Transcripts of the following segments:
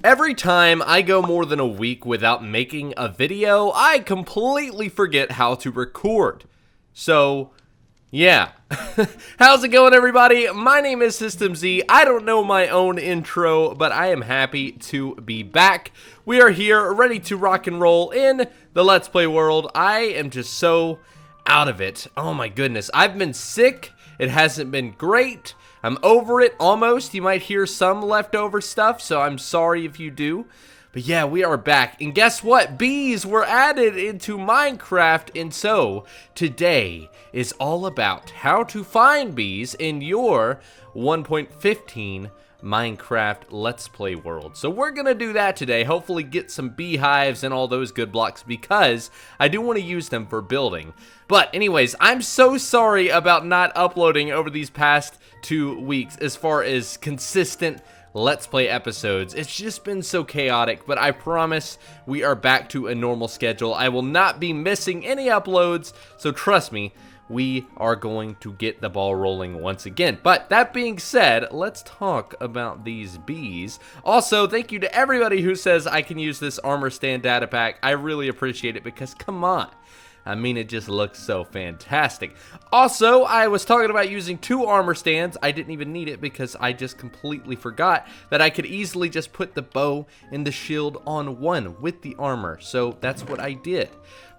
Every time I go more than a week without making a video, I completely forget how to record. So, yeah. How's it going, everybody? My name is System Z. I don't know my own intro, but I am happy to be back. We are here, ready to rock and roll in the Let's Play world. I am just so out of it. Oh my goodness. I've been sick. It hasn't been great. I'm over it, almost. You might hear some leftover stuff, so I'm sorry if you do. But yeah, we are back. And guess what? Bees were added into Minecraft, and so today is all about how to find bees in your 1.15 Minecraft Let's Play world. So we're gonna do that today, hopefully get some beehives and all those good blocks, because I do want to use them for building. But anyways, I'm so sorry about not uploading over these past 2 weeks as far as consistent Let's Play episodes. It's just been so chaotic, but I promise we are back to a normal schedule. I will not be missing any uploads, so trust me, we are going to get the ball rolling once again. But that being said, let's talk about these bees. Also, thank you to everybody who says I can use this armor stand data pack. I really appreciate it, because come on. I mean, it just looks so fantastic. Also, I was talking about using 2 armor stands. I didn't even need it because I just completely forgot that I could easily just put the bow and the shield on one with the armor. So that's what I did.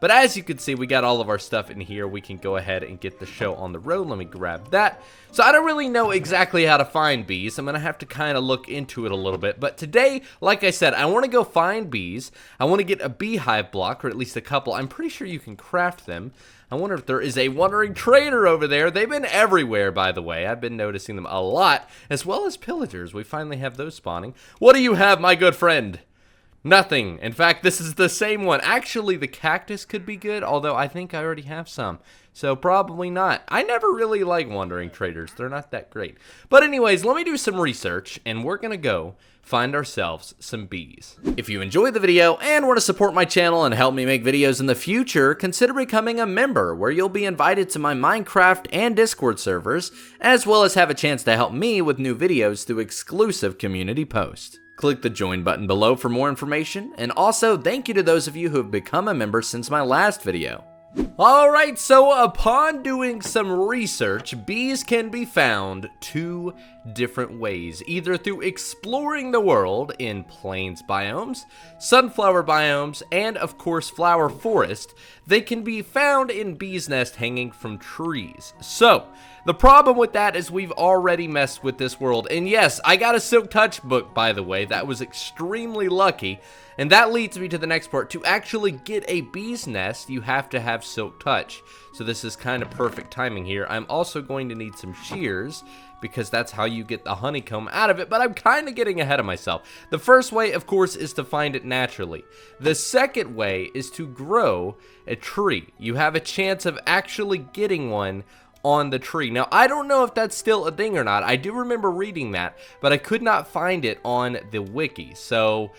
But as you can see, we got all of our stuff in here. We can go ahead and get the show on the road. Let me grab that. So I don't really know exactly how to find bees. I'm going to have to kind of look into it a little bit. But today, like I said, I want to go find bees. I want to get a beehive block, or at least a couple. I'm pretty sure you can craft them. I wonder if there is a wandering trader over there. They've been everywhere, by the way. I've been noticing them a lot, as well as pillagers. We finally have those spawning. What do you have, my good friend? Nothing. In fact, this is the same one. Actually, the cactus could be good, although I think I already have some. So probably not. I never really like wandering traders. They're not that great. But anyways, let me do some research, and we're going to go find ourselves some bees. If you enjoyed the video and want to support my channel and help me make videos in the future, consider becoming a member, where you'll be invited to my Minecraft and Discord servers, as well as have a chance to help me with new videos through exclusive community posts. Click the join button below for more information, and also thank you to those of you who have become a member since my last video. Alright, so upon doing some research, bees can be found 2 different ways, either through exploring the world in plains biomes, sunflower biomes, and of course flower forest. They can be found in bees' nest hanging from trees. So the problem with that is we've already messed with this world. And yes, I got a Silk Touch book, by the way. That was extremely lucky. And that leads me to the next part. To actually get a bee's nest, you have to have Silk Touch. So this is kind of perfect timing here. I'm also going to need some shears, because that's how you get the honeycomb out of it, but I'm kind of getting ahead of myself. The first way, of course, is to find it naturally. The second way is to grow a tree. You have a chance of actually getting one on the tree. Now, I don't know if that's still a thing or not. I do remember reading that, but I could not find it on the wiki. So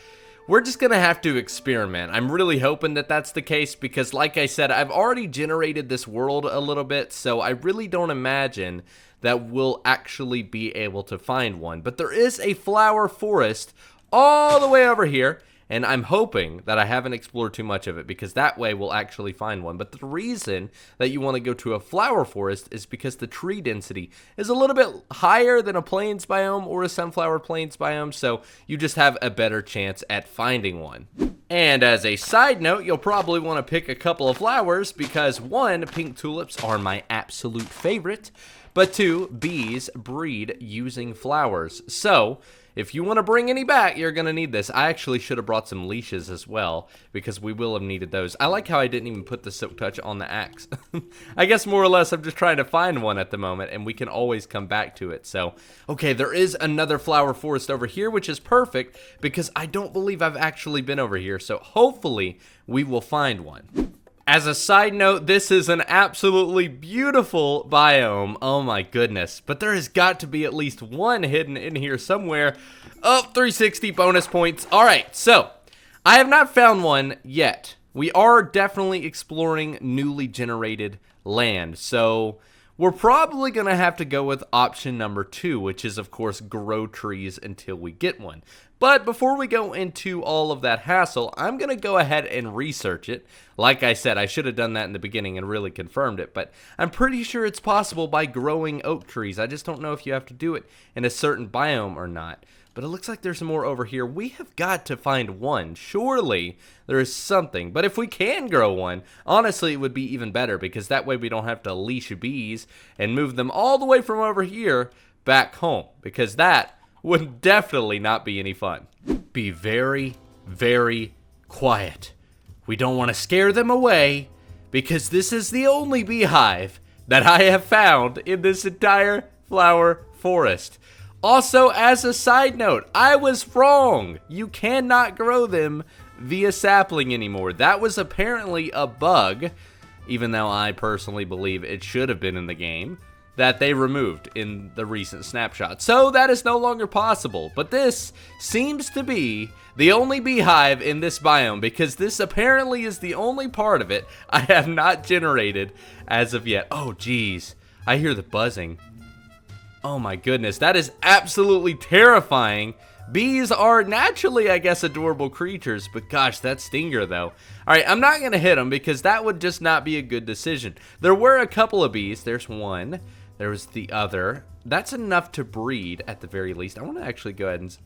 we're just gonna have to experiment. I'm really hoping that that's the case, because like I said, I've already generated this world a little bit, so I really don't imagine that we'll actually be able to find one. But there is a flower forest all the way over here, and I'm hoping that I haven't explored too much of it, because that way we'll actually find one. But the reason that you want to go to a flower forest is because the tree density is a little bit higher than a plains biome or a sunflower plains biome, so you just have a better chance at finding one. And as a side note, you'll probably want to pick a couple of flowers, because 1, pink tulips are my absolute favorite, but 2, bees breed using flowers. So if you want to bring any back, you're going to need this. I actually should have brought some leashes as well, because we will have needed those. I like how I didn't even put the Silk Touch on the axe. I guess more or less I'm just trying to find one at the moment, and we can always come back to it. So, okay, there is another flower forest over here, which is perfect, because I don't believe I've actually been over here. So hopefully we will find one. As a side note, this is an absolutely beautiful biome. Oh my goodness. But there has got to be at least one hidden in here somewhere. Oh, 360 bonus points. All right, so I have not found one yet. We are definitely exploring newly generated land. So we're probably going to have to go with option number 2, which is, of course, grow trees until we get one. But before we go into all of that hassle, I'm going to go ahead and research it. Like I said, I should have done that in the beginning and really confirmed it, but I'm pretty sure it's possible by growing oak trees. I just don't know if you have to do it in a certain biome or not. But it looks like there's more over here. We have got to find one. Surely there is something. But if we can grow one, honestly, it would be even better, because that way we don't have to leash bees and move them all the way from over here back home, because that would definitely not be any fun. Be very, very quiet. We don't want to scare them away, because this is the only beehive that I have found in this entire flower forest. Also, as a side note, I was wrong. You cannot grow them via sapling anymore. That was apparently a bug, even though I personally believe it should have been in the game, that they removed in the recent snapshot. So that is no longer possible. But this seems to be the only beehive in this biome, because this apparently is the only part of it I have not generated as of yet. Oh, geez. I hear the buzzing. Oh my goodness, that is absolutely terrifying. Bees are naturally, I guess, adorable creatures, but gosh, that stinger though. Alright, I'm not going to hit them because that would just not be a good decision. There were a couple of bees. There's one. There was the other. That's enough to breed at the very least. I want to actually go ahead and...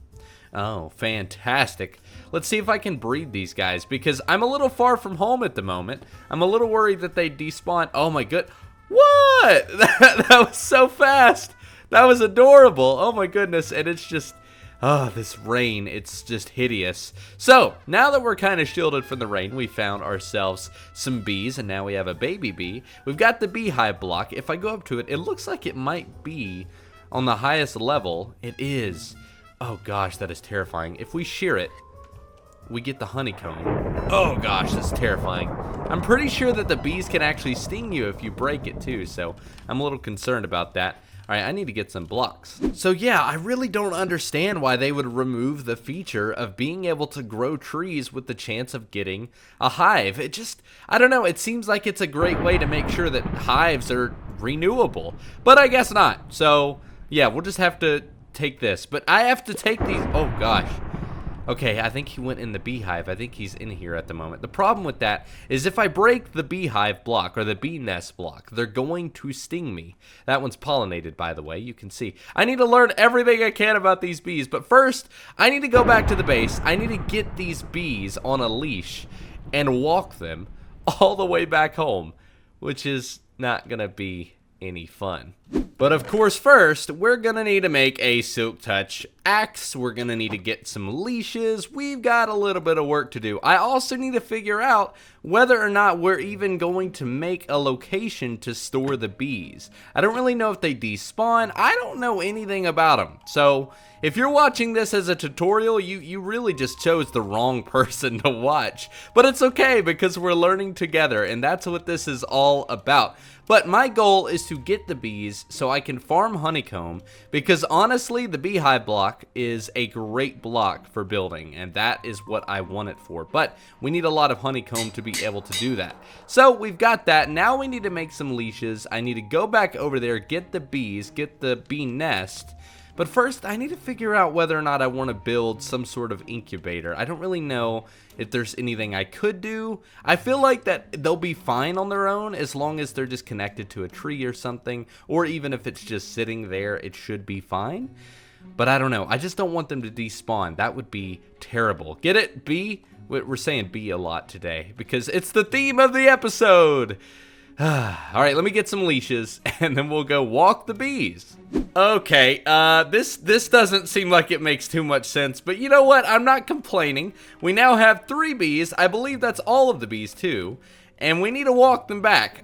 Oh, fantastic. Let's see if I can breed these guys, because I'm a little far from home at the moment. I'm a little worried that they despawn. Oh my good... What? That was so fast. That was adorable. Oh my goodness. And it's just, oh, this rain, it's just hideous. So now that we're kind of shielded from the rain, we found ourselves some bees, and now we have a baby bee. We've got the beehive block. If I go up to it, it looks like it might be on the highest level. It is. Oh gosh, that is terrifying. If we shear it, we get the honeycomb. Oh gosh, that's terrifying. I'm pretty sure that the bees can actually sting you if you break it too, so I'm a little concerned about that. Alright, I need to get some blocks. So yeah, I really don't understand why they would remove the feature of being able to grow trees with the chance of getting a hive. It just, I don't know, it seems like it's a great way to make sure that hives are renewable. But I guess not. So yeah, we'll just have to take this. But I have to take these, oh gosh. Okay, I think he went in the beehive. I think he's in here at the moment. The problem with that is if I break the beehive block or the bee nest block, they're going to sting me. That one's pollinated, by the way. You can see. I need to learn everything I can about these bees. But first, I need to go back to the base. I need to get these bees on a leash and walk them all the way back home, which is not going to be any fun. But of course, first, we're gonna need to make a silk touch axe. We're gonna need to get some leashes. We've got a little bit of work to do. I also need to figure out whether or not we're even going to make a location to store the bees. I don't really know if they despawn. I don't know anything about them. So if you're watching this as a tutorial, you really just chose the wrong person to watch. But it's okay, because we're learning together, and that's what this is all about. But my goal is to get the bees so I can farm honeycomb, because honestly, the beehive block is a great block for building, and that is what I want it for. But we need a lot of honeycomb to be able to do that. So we've got that. Now we need to make some leashes. I need to go back over there, get the bees, get the bee nest. But first, I need to figure out whether or not I want to build some sort of incubator. I don't really know if there's anything I could do. I feel like that they'll be fine on their own as long as they're just connected to a tree or something. Or even if it's just sitting there, it should be fine. But I don't know. I just don't want them to despawn. That would be terrible. Get it? Bee? We're saying bee a lot today because it's the theme of the episode. Alright, let me get some leashes, and then we'll go walk the bees. Okay, this doesn't seem like it makes too much sense, but you know what? I'm not complaining. We now have 3 bees. I believe that's all of the bees, too. And we need to walk them back.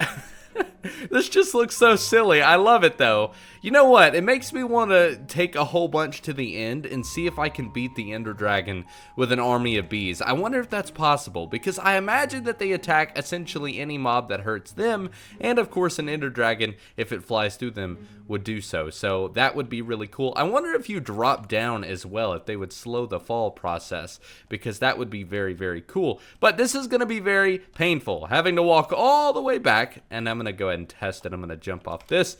This just looks so silly. I love it, though. You know what? It makes me want to take a whole bunch to the end and see if I can beat the Ender Dragon with an army of bees. I wonder if that's possible, because I imagine that they attack essentially any mob that hurts them, and of course an Ender Dragon, if it flies through them, would do so. So that would be really cool. I wonder if you drop down as well, if they would slow the fall process, because that would be very, very cool. But this is going to be very painful, having to walk all the way back, and I'm going to go go ahead and test it. I'm going to jump off this.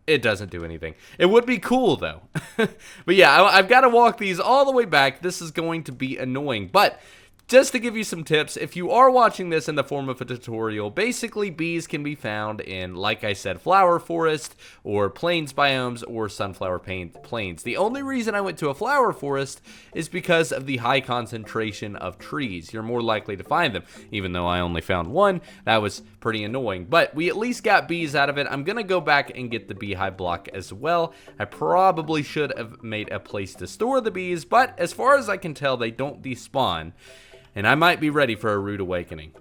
It doesn't do anything. It would be cool, though. But yeah, I've got to walk these all the way back. This is going to be annoying. But just to give you some tips, if you are watching this in the form of a tutorial, basically bees can be found in, like I said, flower forest or plains biomes or sunflower plains. The only reason I went to a flower forest is because of the high concentration of trees. You're more likely to find them, even though I only found one. That was pretty annoying, but we at least got bees out of it. I'm gonna go back and get the beehive block as well. I probably should have made a place to store the bees, but as far as I can tell, they don't despawn. And I might be ready for a rude awakening.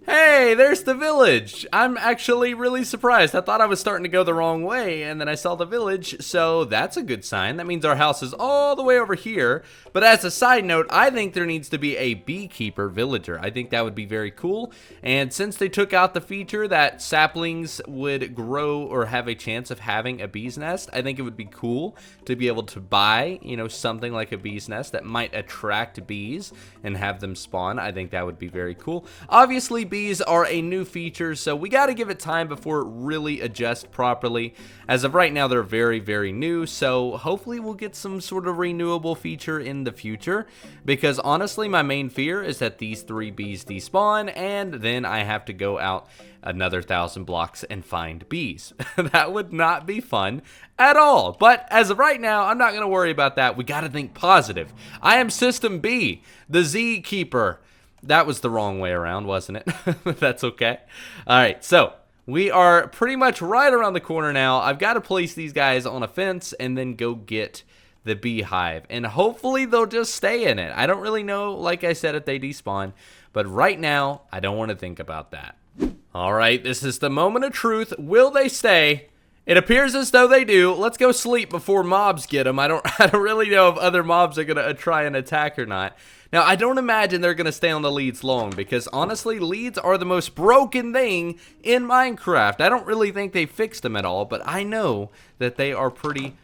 Hey, there's the village. I'm actually really surprised. I thought I was starting to go the wrong way, and then I saw the village, so that's a good sign. That means our house is all the way over here. But as a side note, I think there needs to be a beekeeper villager. I think that would be very cool. And since they took out the feature that saplings would grow or have a chance of having a bee's nest, I think it would be cool to be able to buy, you know, something like a bee's nest that might attract bees and have them spawn. I think that would be very cool. Obviously, bees are a new feature, so we got to give it time before it really adjusts properly. As of right now, they're very, very new, so hopefully we'll get some sort of renewable feature in the future, because honestly, my main fear is that these 3 bees despawn, and then I have to go out another 1,000 blocks and find bees. That would not be fun at all. But as of right now, I'm not going to worry about that. We got to think positive. I am System B, the Z Keeper. That was the wrong way around, wasn't it? That's okay. All right, so we are pretty much right around the corner now. I've got to place these guys on a fence and then go get the beehive. And hopefully they'll just stay in it. I don't really know, like I said, if they despawn. But right now, I don't want to think about that. All right, this is the moment of truth. Will they stay? It appears as though they do. Let's go sleep before mobs get them. I don't really know if other mobs are going to try and attack or not. Now, I don't imagine they're going to stay on the leads long because, honestly, leads are the most broken thing in Minecraft. I don't really think they fixed them at all, but I know that they are pretty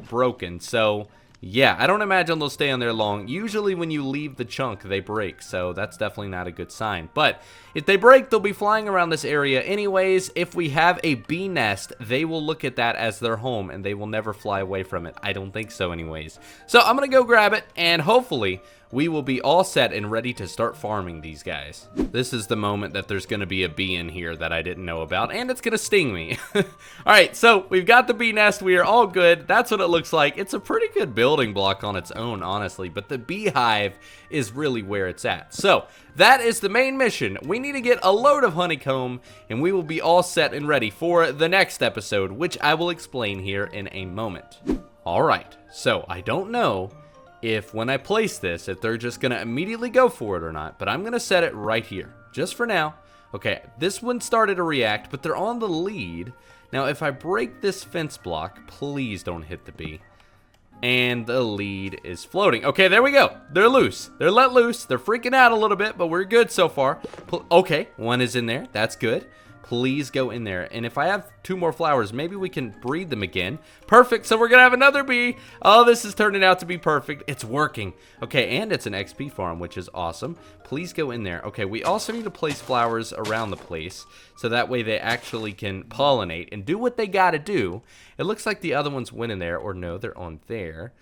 broken. So, yeah, I don't imagine they'll stay on there long. Usually when you leave the chunk, they break, so that's definitely not a good sign. But if they break, they'll be flying around this area anyways. If we have a bee nest, they will look at that as their home, and they will never fly away from it. I don't think so anyways. So I'm going to go grab it, and hopefully we will be all set and ready to start farming these guys. This is the moment that there's going to be a bee in here that I didn't know about, and it's going to sting me. Alright, so we've got the bee nest. We are all good. That's what it looks like. It's a pretty good building block on its own, honestly, but the beehive is really where it's at. So that is the main mission. We need to get a load of honeycomb, and we will be all set and ready for the next episode, which I will explain here in a moment. Alright, so I don't know if when I place this, if they're just gonna immediately go for it or not, but I'm gonna set it right here, just for now. Okay, this one started to react, but they're on the lead. Now, if I break this fence block, please don't hit the bee. And the lead is floating. Okay, there we go. They're loose. They're let loose. They're freaking out a little bit, but we're good so far. Okay, one is in there. That's good. Please go in there. And if I have 2 more flowers, maybe we can breed them again. Perfect. So we're going to have another bee. Oh, this is turning out to be perfect. It's working. Okay, and it's an XP farm, which is awesome. Please go in there. Okay, we also need to place flowers around the place so that way they actually can pollinate and do what they got to do. It looks like the other ones went in there, or no, they're on there.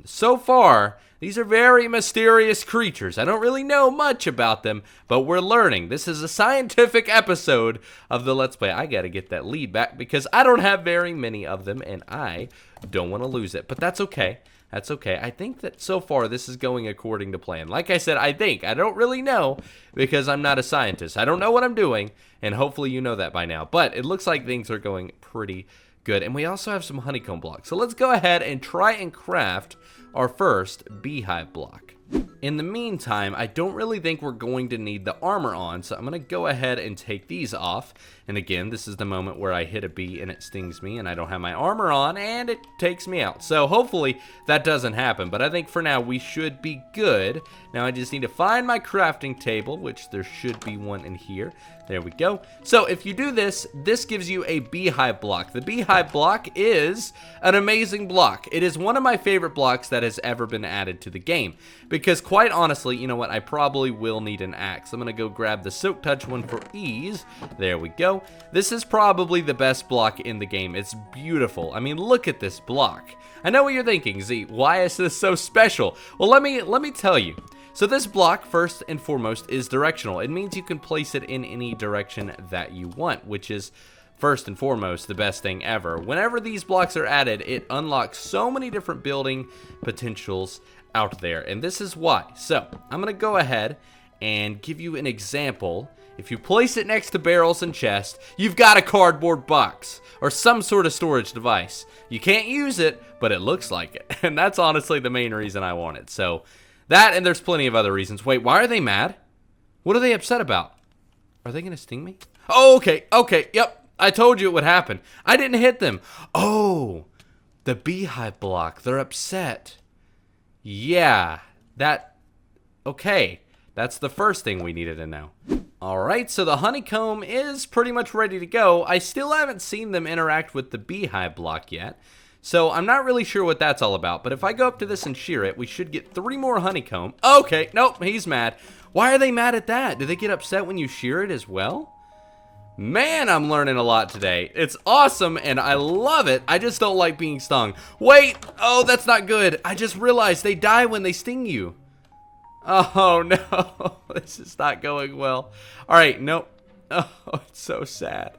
So far, these are very mysterious creatures. I don't really know much about them, but we're learning. This is a scientific episode of the Let's Play. I gotta get that lead back because I don't have very many of them, and I don't want to lose it. But that's okay. That's okay. I think that so far this is going according to plan. Like I said, I think. I don't really know because I'm not a scientist. I don't know what I'm doing, and hopefully you know that by now. But it looks like things are going pretty good. And we also have some honeycomb blocks. So let's go ahead and try and craft our first beehive block. In the meantime, I don't really think we're going to need the armor on, so I'm going to go ahead and take these off. And again, this is the moment where I hit a bee and it stings me and I don't have my armor on and it takes me out. So hopefully that doesn't happen, but I think for now we should be good. Now I just need to find my crafting table, which there should be one in here. There we go. So if you do this, this gives you a beehive block. The beehive block is an amazing block. It is one of my favorite blocks that has ever been added to the game because quite honestly, you know what? I probably will need an axe. I'm going to go grab the Silk Touch one for ease. There we go. This is probably the best block in the game. It's beautiful. I mean, look at this block. I know what you're thinking, Z. Why is this so special? Well, let me tell you. So this block, first and foremost, is directional. It means you can place it in any direction that you want, which is first and foremost the best thing ever. Whenever these blocks are added, it unlocks so many different building potentials out there, and this is why. So I'm gonna go ahead and give you an example. If you place it next to barrels and chests, you've got a cardboard box or some sort of storage device. You can't use it, but it looks like it, and that's honestly the main reason I want it. So that, and there's plenty of other reasons. Wait, why are they mad? What are they upset about? Are they gonna sting me? Oh, okay, yep. I told you it would happen. I didn't hit them. Oh, the beehive block. They're upset. Yeah, okay. That's the first thing we needed to know. Alright, so the honeycomb is pretty much ready to go. I still haven't seen them interact with the beehive block yet, so I'm not really sure what that's all about. But if I go up to this and shear it, we should get 3 more honeycomb. Okay, nope, he's mad. Why are they mad at that? Do they get upset when you shear it as well? Man, I'm learning a lot today. It's awesome, and I love it. I just don't like being stung. Wait! Oh, that's not good. I just realized they die when they sting you. Oh, no. This is not going well. All right, nope. Oh, it's so sad.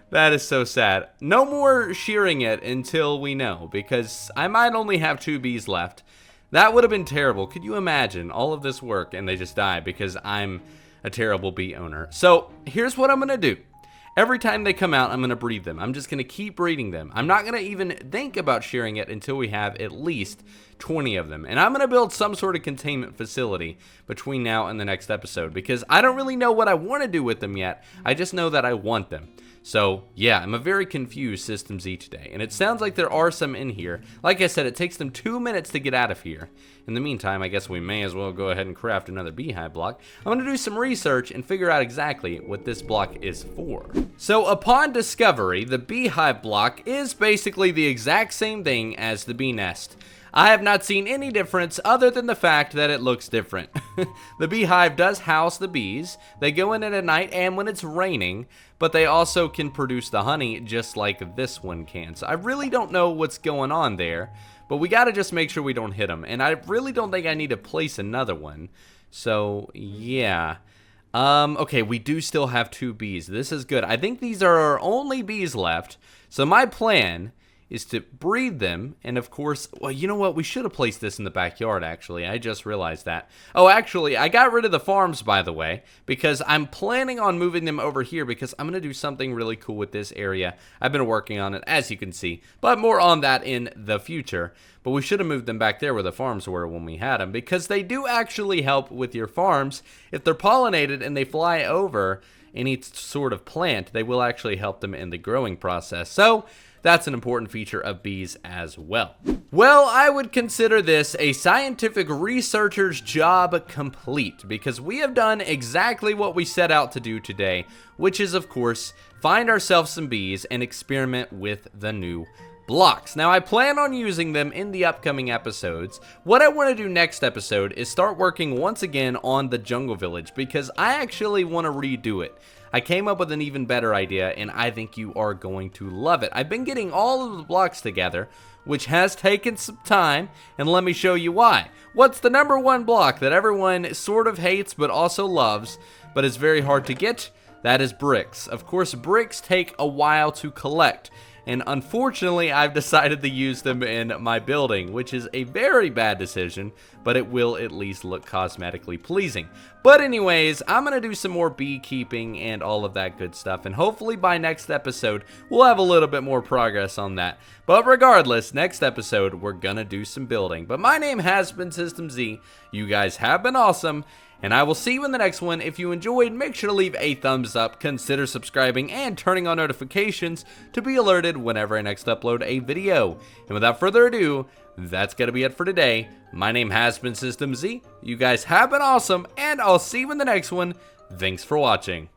That is so sad. No more shearing it until we know, because I might only have 2 bees left. That would have been terrible. Could you imagine all of this work and they just die because I'm a terrible bee owner? So here's what I'm gonna do. Every time they come out, I'm gonna breed them. I'm just gonna keep breeding them. I'm not gonna even think about shearing it until we have at least 20 of them. And I'm gonna build some sort of containment facility between now and the next episode, because I don't really know what I want to do with them yet. I just know that I want them. So yeah, I'm a very confused System Z today, and it sounds like there are some in here. Like I said, it takes them 2 minutes to get out of here. In the meantime, I guess we may as well go ahead and craft another beehive block. I'm gonna do some research and figure out exactly what this block is for. So upon discovery, the beehive block is basically the exact same thing as the bee nest. I have not seen any difference other than the fact that it looks different. The beehive does house the bees. They go in at night and when it's raining, but they also can produce the honey just like this one can. So I really don't know what's going on there, but we gotta just make sure we don't hit them. And I really don't think I need to place another one. So yeah. Okay, we do still have 2 bees. This is good. I think these are our only bees left. So my plan is to breed them, and of course, well, you know what? We should have placed this in the backyard, actually. I just realized that. Oh, actually, I got rid of the farms, by the way, because I'm planning on moving them over here because I'm going to do something really cool with this area. I've been working on it, as you can see, but more on that in the future. But we should have moved them back there where the farms were when we had them, because they do actually help with your farms. If they're pollinated and they fly over any sort of plant, they will actually help them in the growing process. So that's an important feature of bees as well. Well, I would consider this a scientific researcher's job complete, because we have done exactly what we set out to do today, which is, of course, find ourselves some bees and experiment with the new blocks. Now, I plan on using them in the upcoming episodes. What I want to do next episode is start working once again on the jungle village, because I actually want to redo it. I came up with an even better idea, and I think you are going to love it. I've been getting all of the blocks together, which has taken some time, and let me show you why. What's the #1 block that everyone sort of hates but also loves, but is very hard to get? That is bricks. Of course, bricks take a while to collect, and unfortunately, I've decided to use them in my building, which is a very bad decision, but it will at least look cosmetically pleasing. But anyways, I'm going to do some more beekeeping and all of that good stuff, and hopefully by next episode, we'll have a little bit more progress on that. But regardless, next episode, we're going to do some building. But my name has been System Z. You guys have been awesome, and I will see you in the next one. If you enjoyed, make sure to leave a thumbs up, consider subscribing, and turning on notifications to be alerted whenever I next upload a video. And without further ado, that's going to be it for today. My name has been System Z. You guys have been awesome, and I'll see you in the next one. Thanks for watching.